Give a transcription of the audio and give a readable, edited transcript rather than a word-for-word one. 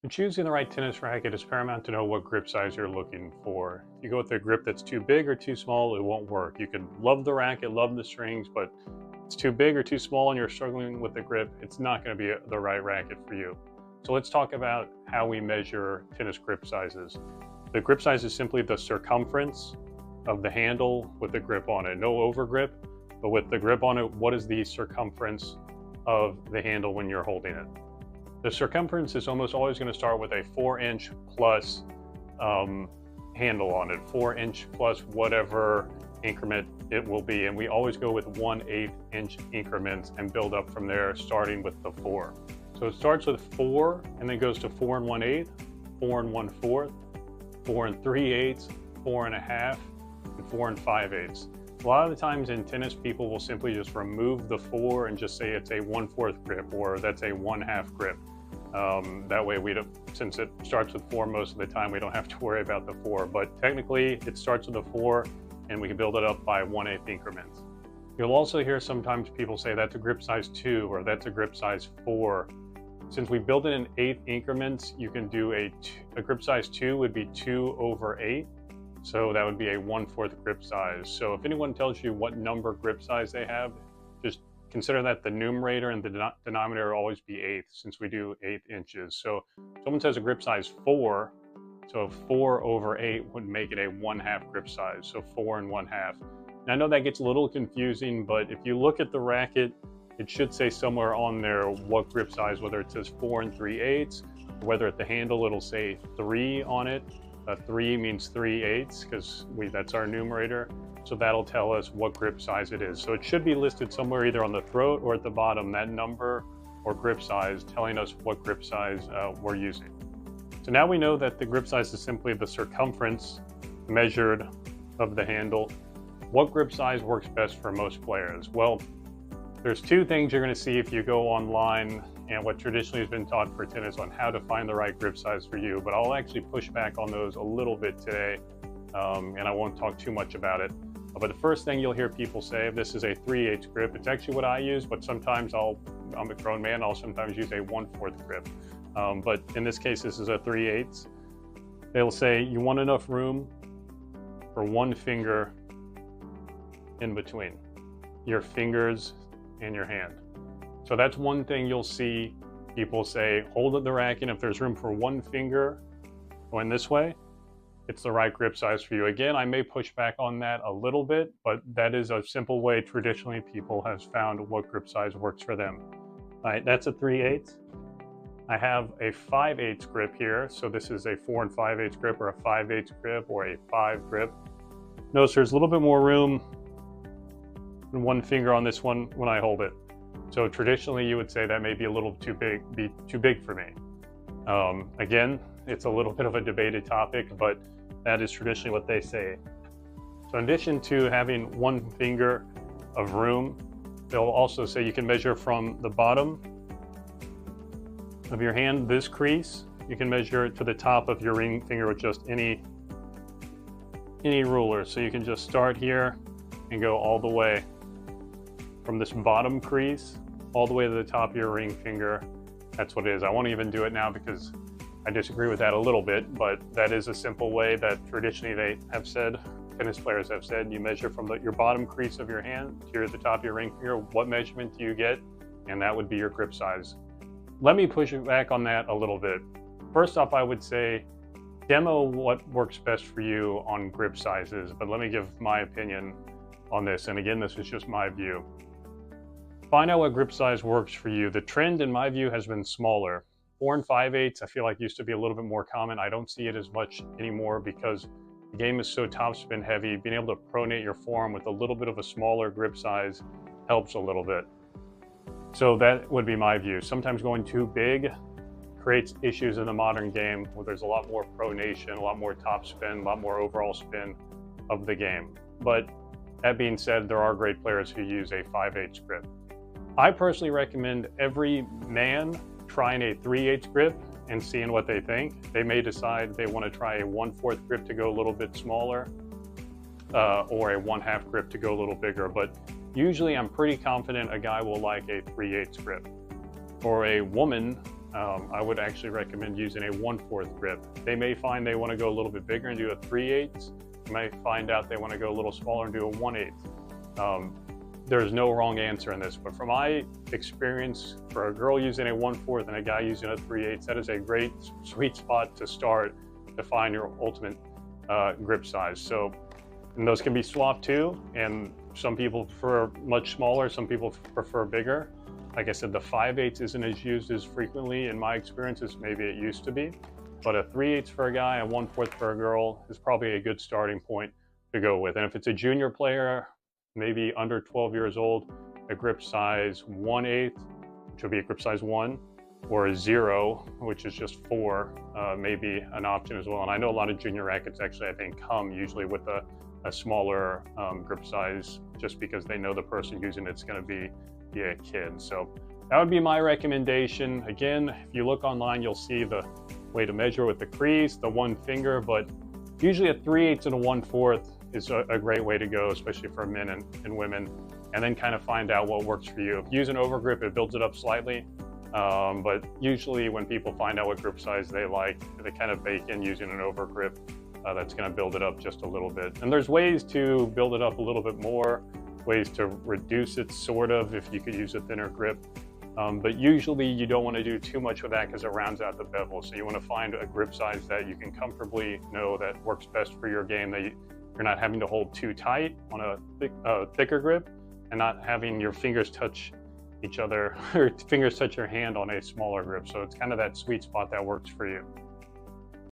When choosing the right tennis racket, it's paramount to know what grip size you're looking for. If you go with a grip that's too big or too small, it won't work. You can love the racket, love the strings, but it's too big or too small and you're struggling with the grip, it's not going to be the right racket for you. So let's talk about how we measure tennis grip sizes. The grip size is simply the circumference of the handle with the grip on it. No over grip, but with the grip on it, what is the circumference of the handle when you're holding it? The circumference is almost always going to start with a 4-inch plus handle on it, 4-inch plus whatever increment it will be. And we always go with 1/8-inch increments and build up from there, starting with the 4. So it starts with 4 and then goes to 4 1/8, 4 1/4, 4 3/8, 4 1/2, and 4 5/8. A lot of the times in tennis, people will simply just remove the 4 and just say it's a 1/4 grip or that's a 1/2 grip. That way, since it starts with 4 most of the time, we don't have to worry about the 4. But technically, it starts with a 4, and we can build it up by 1/8 increments. You'll also hear sometimes people say that's a grip size 2 or that's a grip size 4. Since we build it in 1/8 increments, you can do a grip size 2 would be 2/8. So that would be a 1/4 grip size. So if anyone tells you what number grip size they have, just consider that the numerator and the denominator will always be eighths, since we do 1/8 inches. So if someone says a grip size 4, so 4/8 would make it a 1/2 grip size. So 4 1/2. And I know that gets a little confusing, but if you look at the racket, it should say somewhere on there what grip size, whether it says 4 3/8, or whether at the handle it'll say 3 on it. 3 means 3/8 because that's our numerator. So that'll tell us what grip size it is. So it should be listed somewhere either on the throat or at the bottom, that number or grip size telling us what grip size we're using. So now we know that the grip size is simply the circumference measured of the handle. What grip size works best for most players? Well, there's two things you're going to see if you go online and what traditionally has been taught for tennis on how to find the right grip size for you, but I'll actually push back on those a little bit today, and I won't talk too much about it. But the first thing you'll hear people say, this is a 3/8 grip. It's actually what I use, but sometimes I'm a grown man, I'll sometimes use a 1/4 grip. But in this case, this is a 3/8. They'll say you want enough room for one finger in between your fingers and your hand. So that's one thing you'll see people say, hold the racket. If there's room for one finger going this way, it's the right grip size for you. Again, I may push back on that a little bit, but that is a simple way traditionally people have found what grip size works for them. All right, that's a 3/8. I have a 5/8 grip here. So this is a 4 5/8 grip or a 5/8 grip or a 5 grip. Notice there's a little bit more room than one finger on this one when I hold it. So traditionally you would say that may be a little too big for me. Again, it's a little bit of a debated topic, but that is traditionally what they say. So in addition to having one finger of room, they'll also say you can measure from the bottom of your hand, this crease, you can measure it to the top of your ring finger with just any ruler. So you can just start here and go all the way from this bottom crease all the way to the top of your ring finger. That's what it is. I won't even do it now because I disagree with that a little bit, but that is a simple way that traditionally they have said, tennis players have said, you measure from your bottom crease of your hand to the top of your ring finger. What measurement do you get? And that would be your grip size. Let me push it back on that a little bit. First off, I would say demo what works best for you on grip sizes, but let me give my opinion on this. And again, this is just my view. Find out what grip size works for you. The trend in my view has been smaller. 4 5/8 I feel like used to be a little bit more common. I don't see it as much anymore because the game is so topspin heavy. Being able to pronate your form with a little bit of a smaller grip size helps a little bit. So that would be my view. Sometimes going too big creates issues in the modern game where there's a lot more pronation, a lot more topspin, a lot more overall spin of the game. But that being said, there are great players who use a 5/8 grip. I personally recommend every man trying a 3/8 grip and seeing what they think. They may decide they want to try a 1/4 grip to go a little bit smaller, or a 1/2 grip to go a little bigger. But usually I'm pretty confident a guy will like a 3/8 grip. For a woman, I would actually recommend using a 1/4 grip. They may find they want to go a little bit bigger and do a 3/8. You might find out they want to go a little smaller and do a 1/8. There's no wrong answer in this, but from my experience, for a girl using a 1/4 and a guy using a 3/8, that is a great sweet spot to start to find your ultimate grip size. So, and those can be swapped too, and some people prefer much smaller, some people prefer bigger. Like I said, the 5/8 isn't as used as frequently in my experience as maybe it used to be, but a 3/8 for a guy and 1/4 for a girl is probably a good starting point to go with. And if it's a junior player, maybe under 12 years old, a grip size 1/8, which would be a grip size 1, or a 0, which is just 4, may be an option as well. And I know a lot of junior rackets actually, I think, come usually with a smaller grip size, just because they know the person using it's going to be a kid. So that would be my recommendation. Again, if you look online, you'll see the way to measure with the crease, the 1 finger, but usually a 3/8 and a 1/4 is a great way to go, especially for men and women, and then kind of find out what works for you. If you use an overgrip, it builds it up slightly, but usually when people find out what grip size they like, they kind of bake in using an overgrip. That's going to build it up just a little bit. And there's ways to build it up a little bit more, ways to reduce it sort of if you could use a thinner grip. But usually you don't want to do too much with that because it rounds out the bevel. So you want to find a grip size that you can comfortably know that works best for your game, that you're not having to hold too tight on a thicker grip, and not having your fingers touch each other or fingers touch your hand on a smaller grip. So it's kind of that sweet spot that works for you.